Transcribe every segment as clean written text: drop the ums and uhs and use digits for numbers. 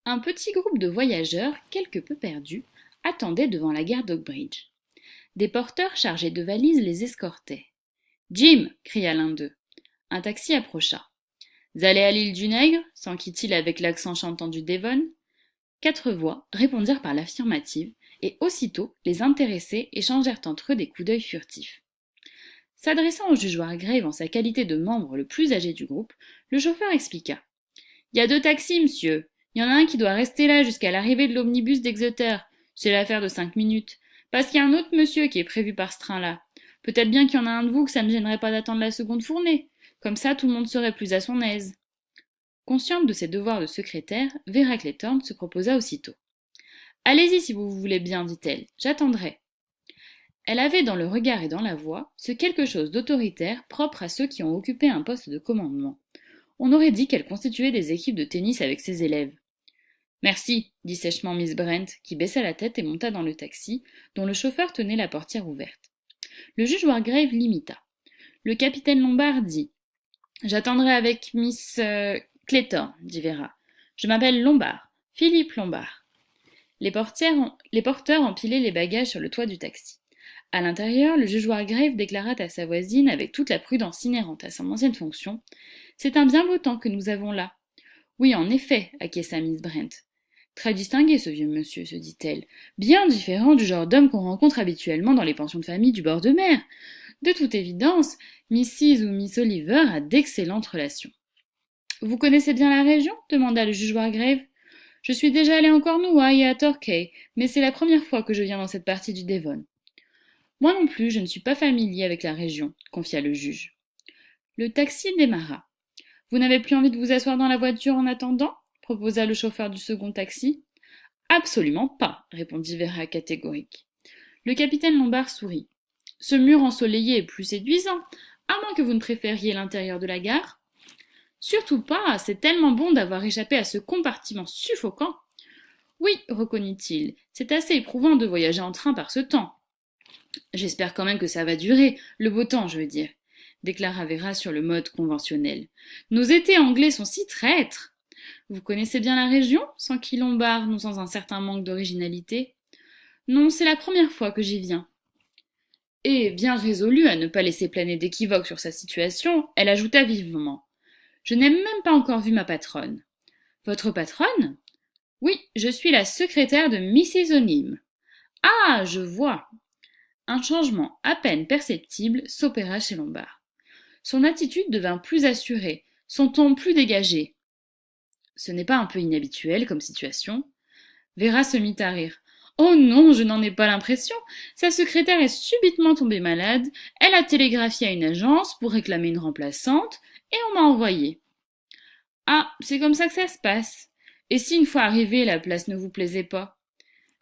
Un petit groupe de voyageurs, quelque peu perdus, attendait devant la gare d'Oakbridge. Des porteurs chargés de valises les escortaient. Jim cria l'un d'eux. Un taxi approcha. Vous allez à l'île du Nègre s'enquit-il avec l'accent chantant du Devon. Quatre voix répondirent par l'affirmative, et aussitôt les intéressés échangèrent entre eux des coups d'œil furtifs. S'adressant au juge Wargrave en sa qualité de membre le plus âgé du groupe, le chauffeur expliqua. Il y a deux taxis, monsieur. Il y en a un qui doit rester là jusqu'à l'arrivée de l'omnibus d'Exeter. C'est l'affaire de 5 minutes. Parce qu'il y a un autre monsieur qui est prévu par ce train-là. Peut-être bien qu'il y en a un de vous que ça ne gênerait pas d'attendre la seconde fournée. Comme ça, tout le monde serait plus à son aise. Consciente de ses devoirs de secrétaire, Vera Clayton se proposa aussitôt. Allez-y si vous voulez bien, dit-elle. J'attendrai. Elle avait dans le regard et dans la voix ce quelque chose d'autoritaire propre à ceux qui ont occupé un poste de commandement. On aurait dit qu'elle constituait des équipes de tennis avec ses élèves. Merci, dit sèchement Miss Brent, qui baissa la tête et monta dans le taxi, dont le chauffeur tenait la portière ouverte. Le juge Wargrave l'imita. Le capitaine Lombard dit J'attendrai avec Miss Clayton, dit Vera. Je m'appelle Lombard, Philippe Lombard. Les porteurs empilaient les bagages sur le toit du taxi. À l'intérieur, le juge Wargrave déclara à sa voisine, avec toute la prudence inhérente à son ancienne fonction, C'est un bien beau temps que nous avons là. Oui, en effet, acquiesça Miss Brent. Très distingué, ce vieux monsieur, se dit-elle, bien différent du genre d'homme qu'on rencontre habituellement dans les pensions de famille du bord de mer. De toute évidence, Mrs. ou Miss Oliver a d'excellentes relations. Vous connaissez bien la région demanda le juge Wargrave. Je suis déjà allé en Cornouailles et à Torquay, mais c'est la première fois que je viens dans cette partie du Devon. Moi non plus, je ne suis pas familier avec la région, confia le juge. Le taxi démarra. Vous n'avez plus envie de vous asseoir dans la voiture en attendant proposa le chauffeur du second taxi. Absolument pas, répondit Vera catégorique. Le capitaine Lombard sourit. Ce mur ensoleillé est plus séduisant, à moins que vous ne préfériez l'intérieur de la gare. Surtout pas, c'est tellement bon d'avoir échappé à ce compartiment suffocant. Oui, reconnut-il, c'est assez éprouvant de voyager en train par ce temps. J'espère quand même que ça va durer, le beau temps, je veux dire, déclara Vera sur le mode conventionnel. Nos étés anglais sont si traîtres. Vous connaissez bien la région, s'enquit Lombard, non sans un certain manque d'originalité. Non, c'est la première fois que j'y viens. Et, bien résolue à ne pas laisser planer d'équivoque sur sa situation, elle ajouta vivement. Je n'ai même pas encore vu ma patronne. Votre patronne? Oui, je suis la secrétaire de Mrs. O'Neill. Ah, je vois. Un changement à peine perceptible s'opéra chez Lombard. Son attitude devint plus assurée, son ton plus dégagé. Ce n'est pas un peu inhabituel comme situation? Vera se mit à rire. Oh non, je n'en ai pas l'impression. Sa secrétaire est subitement tombée malade, elle a télégraphié à une agence pour réclamer une remplaçante, et on m'a envoyé. Ah, c'est comme ça que ça se passe. Et si une fois arrivée, la place ne vous plaisait pas?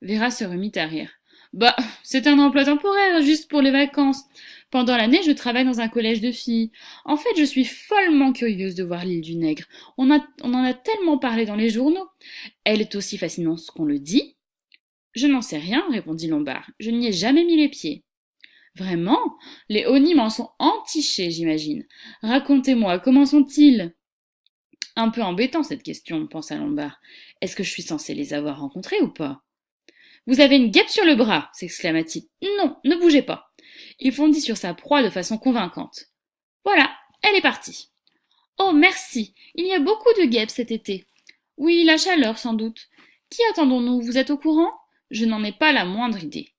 Vera se remit à rire. Bah, c'est un emploi temporaire, juste pour les vacances. Pendant l'année, je travaille dans un collège de filles. En fait, je suis follement curieuse de voir l'île du Nègre. On en a tellement parlé dans les journaux. Elle est aussi fascinante qu'on le dit. Je n'en sais rien, répondit Lombard. Je n'y ai jamais mis les pieds. Vraiment? Les Oni m'en sont entichés, j'imagine. Racontez-moi, comment sont-ils? Un peu embêtant cette question, pensa Lombard. Est-ce que je suis censé les avoir rencontrés ou pas? Vous avez une guêpe sur le bras, s'exclama-t-il. Non, ne bougez pas. Il fondit sur sa proie de façon convaincante. Voilà, elle est partie. Oh, merci. Il y a beaucoup de guêpes cet été. Oui, la chaleur, sans doute. Qui attendons-nous? Vous êtes au courant? Je n'en ai pas la moindre idée.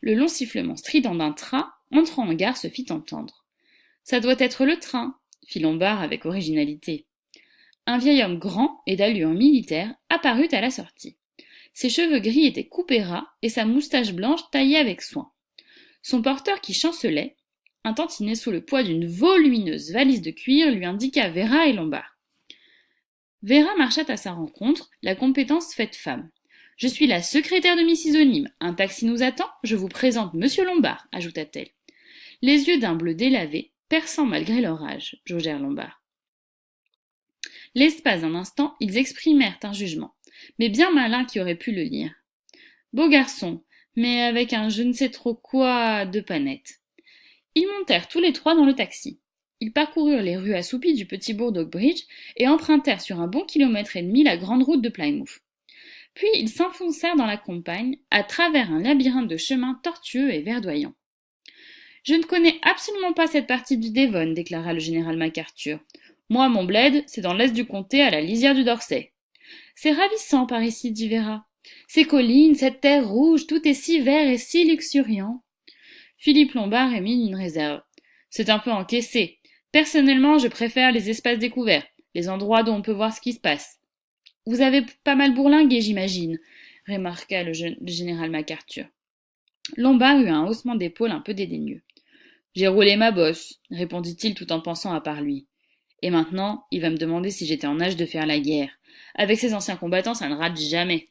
Le long sifflement strident d'un train entrant en gare se fit entendre. Ça doit être le train, fit Lombard avec originalité. Un vieil homme grand et d'allure militaire apparut à la sortie. Ses cheveux gris étaient coupés ras et sa moustache blanche taillée avec soin. Son porteur qui chancelait, un tantinet sous le poids d'une volumineuse valise de cuir, lui indiqua Vera et Lombard. Vera marcha à sa rencontre, la compétence faite femme. Je suis la secrétaire de Mrs. O'Neill. Un taxi nous attend. Je vous présente Monsieur Lombard, ajouta-t-elle. Les yeux d'un bleu délavé, perçant malgré leur âge, jaugèrent Lombard. L'espace d'un instant, ils exprimèrent un jugement, mais bien malin qui aurait pu le lire. Beau garçon, mais avec un je ne sais trop quoi de pas net. Ils montèrent tous les trois dans le taxi. Ils parcoururent les rues assoupies du petit bourg d'Oakbridge et empruntèrent sur un bon kilomètre et demi la grande route de Plymouth. Puis ils s'enfoncèrent dans la campagne, à travers un labyrinthe de chemins tortueux et verdoyants. Je ne connais absolument pas cette partie du Devon, déclara le général MacArthur. Moi, mon bled, c'est dans l'est du comté, à la lisière du Dorset. C'est ravissant par ici, dit Vera. Ces collines, cette terre rouge, tout est si vert et si luxuriant. Philippe Lombard émit une réserve. C'est un peu encaissé. Personnellement, je préfère les espaces découverts, les endroits dont on peut voir ce qui se passe. Vous avez pas mal bourlingué, j'imagine, remarqua le général MacArthur. Lombard eut un haussement d'épaule un peu dédaigneux. J'ai roulé ma bosse, répondit-il tout en pensant à part lui. Et maintenant, il va me demander si j'étais en âge de faire la guerre. Avec ces anciens combattants, ça ne rate jamais.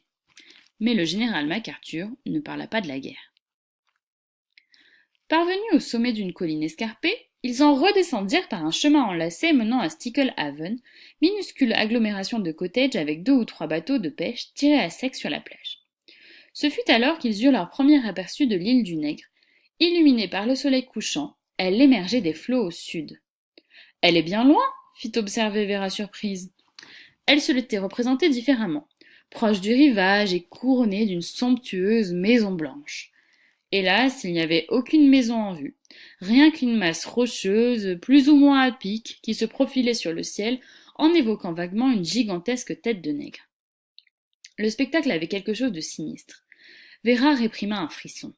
Mais le général MacArthur ne parla pas de la guerre. Parvenus au sommet d'une colline escarpée, ils en redescendirent par un chemin enlacé menant à Stickle Haven, minuscule agglomération de cottages avec 2 ou 3 bateaux de pêche tirés à sec sur la plage. Ce fut alors qu'ils eurent leur premier aperçu de l'île du Nègre. Illuminée par le soleil couchant, elle émergeait des flots au sud. « Elle est bien loin ?» fit observer Vera surprise. Elle se l'était représentée différemment, proche du rivage et couronnée d'une somptueuse maison blanche. Hélas, il n'y avait aucune maison en vue, rien qu'une masse rocheuse, plus ou moins à pic, qui se profilait sur le ciel en évoquant vaguement une gigantesque tête de nègre. Le spectacle avait quelque chose de sinistre. Vera réprima un frisson.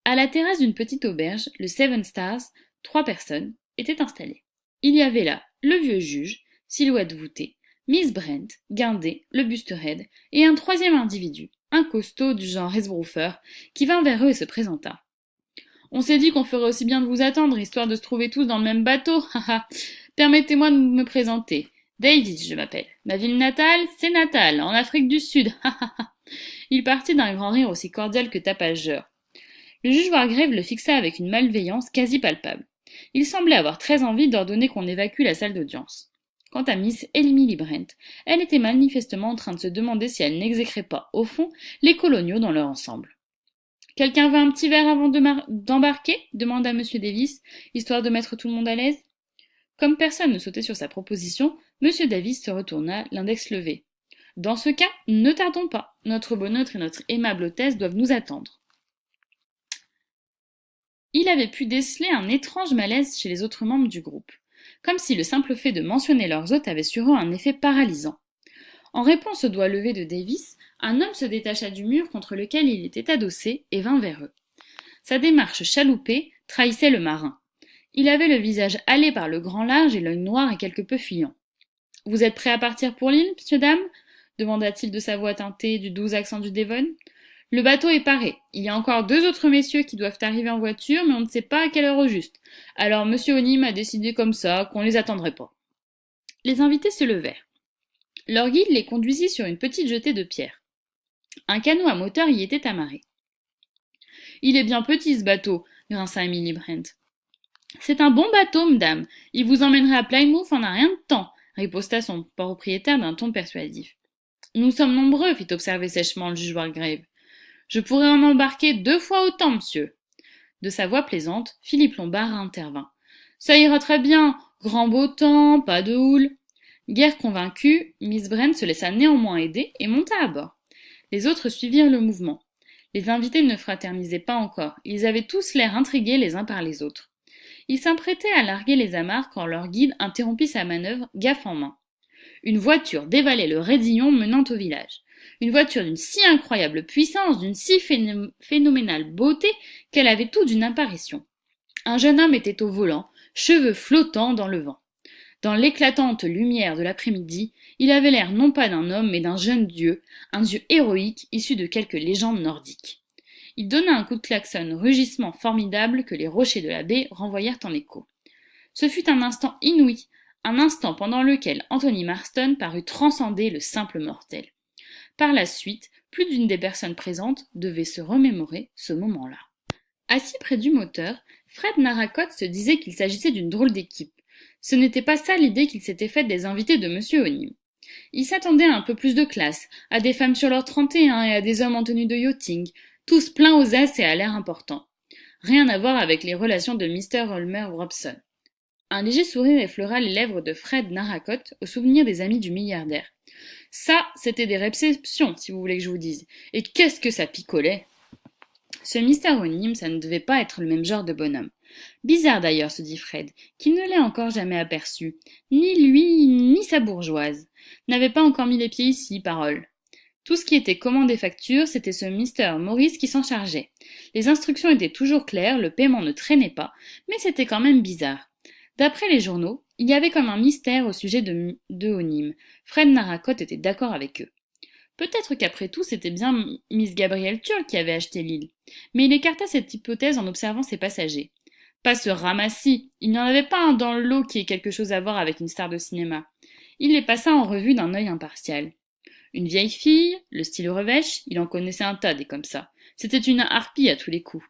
À la terrasse d'une petite auberge, le Seven Stars, 3 personnes étaient installées. Il y avait là le vieux juge, silhouette voûtée, Miss Brent, guindée, le buste raide, et un 3e individu, un costaud du genre Resbroofer, qui vint vers eux et se présenta. « On s'est dit qu'on ferait aussi bien de vous attendre, histoire de se trouver tous dans le même bateau, haha. Permettez-moi de me présenter. Davis, je m'appelle. Ma ville natale, c'est Natal, en Afrique du Sud, haha. » Il partit d'un grand rire aussi cordial que tapageur. Le juge Wargrave le fixa avec une malveillance quasi palpable. Il semblait avoir très envie d'ordonner qu'on évacue la salle d'audience. Quant à Miss Emily Brent, elle était manifestement en train de se demander si elle n'exécrait pas, au fond, les coloniaux dans leur ensemble. « Quelqu'un veut un petit verre avant d'embarquer » demanda M. Davis, histoire de mettre tout le monde à l'aise. Comme personne ne sautait sur sa proposition, M. Davis se retourna, l'index levé. « Dans ce cas, ne tardons pas. Notre bonheur et notre aimable hôtesse doivent nous attendre. » Il avait pu déceler un étrange malaise chez les autres membres du groupe, comme si le simple fait de mentionner leurs hôtes avait sur eux un effet paralysant. En réponse au doigt levé de Davis, un homme se détacha du mur contre lequel il était adossé et vint vers eux. Sa démarche chaloupée trahissait le marin. Il avait le visage hâlé par le grand large et l'œil noir et quelque peu fuyant. « Vous êtes prêts à partir pour l'île, monsieur, dame » demanda-t-il de sa voix teintée du doux accent du Devon. « Le bateau est paré. Il y a encore 2 autres messieurs qui doivent arriver en voiture, mais on ne sait pas à quelle heure au juste. Alors monsieur Onim a décidé comme ça qu'on les attendrait pas. » Les invités se levèrent. Leur guide les conduisit sur une petite jetée de pierre. Un canot à moteur y était amarré. « Il est bien petit, ce bateau, » grinça Emily Brent. « C'est un bon bateau, madame. Il vous emmènerait à Plymouth en un rien de temps, » riposta son propriétaire d'un ton persuasif. « Nous sommes nombreux, fit observer sèchement le juge Wargrave. Je pourrais en embarquer 2 fois autant, monsieur. » De sa voix plaisante, Philippe Lombard intervint. « Ça ira très bien. Grand beau temps, pas de houle. » Guère convaincue, Miss Brent se laissa néanmoins aider et monta à bord. Les autres suivirent le mouvement. Les invités ne fraternisaient pas encore. Ils avaient tous l'air intrigués les uns par les autres. Ils s'apprêtaient à larguer les amarres quand leur guide interrompit sa manœuvre, gaffe en main. Une voiture dévalait le raidillon menant au village. Une voiture d'une si incroyable puissance, d'une si phénoménale beauté, qu'elle avait tout d'une apparition. Un jeune homme était au volant, cheveux flottants dans le vent. Dans l'éclatante lumière de l'après-midi, il avait l'air non pas d'un homme, mais d'un jeune dieu, un dieu héroïque issu de quelque légende nordique. Il donna un coup de klaxon rugissement formidable que les rochers de la baie renvoyèrent en écho. Ce fut un instant inouï, un instant pendant lequel Anthony Marston parut transcender le simple mortel. Par la suite, plus d'une des personnes présentes devait se remémorer ce moment-là. Assis près du moteur, Fred Narracott se disait qu'il s'agissait d'une drôle d'équipe. Ce n'était pas ça l'idée qu'il s'était faite des invités de M. Onim. Il s'attendait à un peu plus de classe, à des femmes sur leur 31 et à des hommes en tenue de yachting, tous pleins aux as et à l'air important. Rien à voir avec les relations de Mr. Holmer Robson. Un léger sourire effleura les lèvres de Fred Narracott au souvenir des amis du milliardaire. Ça, c'était des réceptions, si vous voulez que je vous dise. Et qu'est-ce que ça picolait! Ce mystère Onim, ça ne devait pas être le même genre de bonhomme. Bizarre d'ailleurs, se dit Fred, qui ne l'ait encore jamais aperçu. Ni lui, ni sa bourgeoise. N'avait pas encore mis les pieds ici, parole. Tout ce qui était commande et facture, c'était ce Mr. Maurice qui s'en chargeait. Les instructions étaient toujours claires, le paiement ne traînait pas, mais c'était quand même bizarre. D'après les journaux, il y avait comme un mystère au sujet de Onim. Fred Narracott était d'accord avec eux. Peut-être qu'après tout, c'était bien Miss Gabrielle Turk qui avait acheté l'île. Mais il écarta cette hypothèse en observant ses passagers. Pas ce ramassis, il n'y en avait pas un dans le lot qui ait quelque chose à voir avec une star de cinéma. Il les passa en revue d'un œil impartial. Une vieille fille, le style revêche, il en connaissait un tas des comme ça. C'était une harpie à tous les coups.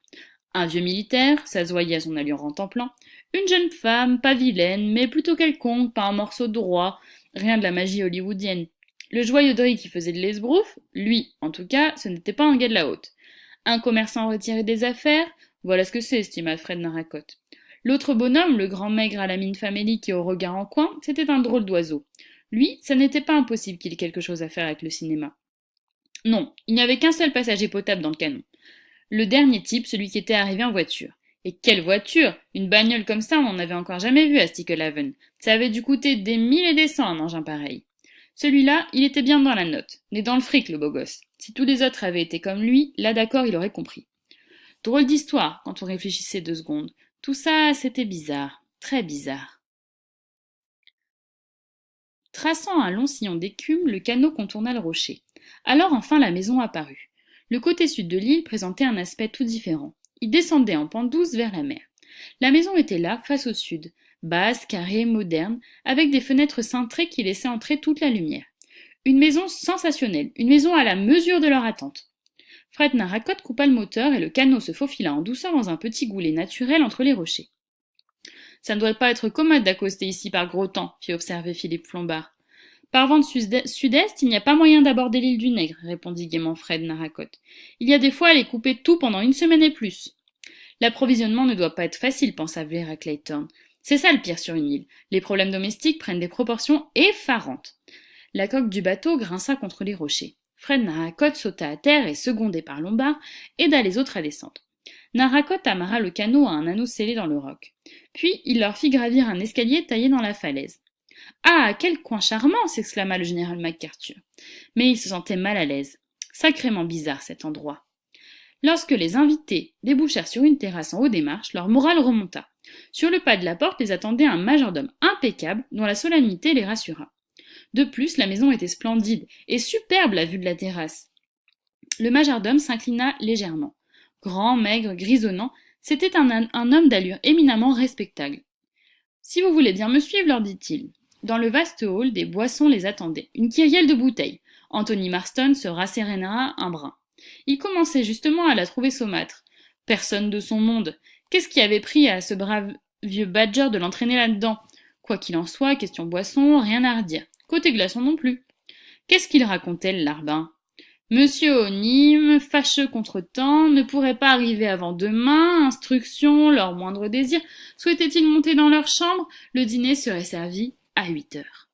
Un vieux militaire, ça se voyait à son allure rentemplant. Une jeune femme, pas vilaine, mais plutôt quelconque, pas un morceau de roi, rien de la magie hollywoodienne. Le joyeux Dri qui faisait de l'esbrouf, lui, en tout cas, ce n'était pas un gars de la haute. Un commerçant retiré des affaires, voilà ce que c'est, estima Fred Narracott. L'autre bonhomme, le grand maigre à la mine famélique et au regard en coin, c'était un drôle d'oiseau. Lui, ça n'était pas impossible qu'il ait quelque chose à faire avec le cinéma. Non, il n'y avait qu'un seul passager potable dans le canon. Le dernier type, celui qui était arrivé en voiture. Et quelle voiture! Une bagnole comme ça, on n'en avait encore jamais vu à Sticklehaven. Ça avait dû coûter des mille et des cents un engin pareil. Celui-là, il était bien dans la note, né dans le fric, le beau gosse. Si tous les autres avaient été comme lui, là d'accord, il aurait compris. Drôle d'histoire, quand on réfléchissait 2 secondes. Tout ça, c'était bizarre, très bizarre. Traçant un long sillon d'écume, le canot contourna le rocher. Alors enfin la maison apparut. Le côté sud de l'île présentait un aspect tout différent. Il descendait en pente douce vers la mer. La maison était là, face au sud, basse, carrée, moderne, avec des fenêtres cintrées qui laissaient entrer toute la lumière. Une maison sensationnelle, une maison à la mesure de leur attente. Fred Narracott coupa le moteur et le canot se faufila en douceur dans un petit goulet naturel entre les rochers. Ça ne doit pas être commode d'accoster ici par gros temps, fit observer Philippe Flombard. Par vent de sud-est, il n'y a pas moyen d'aborder l'île du Nègre, répondit gaiement Fred Narracott. Il y a des fois à les couper tout pendant 1 semaine et plus. L'approvisionnement ne doit pas être facile, pensa Vera Clayton. C'est ça le pire sur une île. Les problèmes domestiques prennent des proportions effarantes. La coque du bateau grinça contre les rochers. Fred Narracott sauta à terre et, secondé par Lombard, aida les autres à descendre. Narracott amarra le canot à un anneau scellé dans le roc. Puis il leur fit gravir un escalier taillé dans la falaise. Ah, quel coin charmant s'exclama le général MacArthur. Mais il se sentait mal à l'aise. Sacrément bizarre cet endroit. Lorsque les invités débouchèrent sur une terrasse en haut des marches, leur morale remonta. Sur le pas de la porte les attendait un majordome impeccable dont la solennité les rassura. De plus, la maison était splendide et superbe à la vue de la terrasse. Le majordome s'inclina légèrement. Grand, maigre, grisonnant, c'était un homme d'allure éminemment respectable. « Si vous voulez bien me suivre, leur dit-il. » Dans le vaste hall, des boissons les attendaient, une kyrielle de bouteilles. Anthony Marston se rasséréna un brin. Il commençait justement à la trouver saumâtre. Personne de son monde. Qu'est-ce qui avait pris à ce brave vieux Badger de l'entraîner là-dedans? Quoi qu'il en soit, question boisson, rien à redire. Côté glaçon non plus. Qu'est-ce qu'il racontait, le larbin? Monsieur Onim, fâcheux contre-temps, ne pourrait pas arriver avant demain, instruction, leur moindre désir. Souhaitaient-ils monter dans leur chambre? Le dîner serait servi à 8 heures.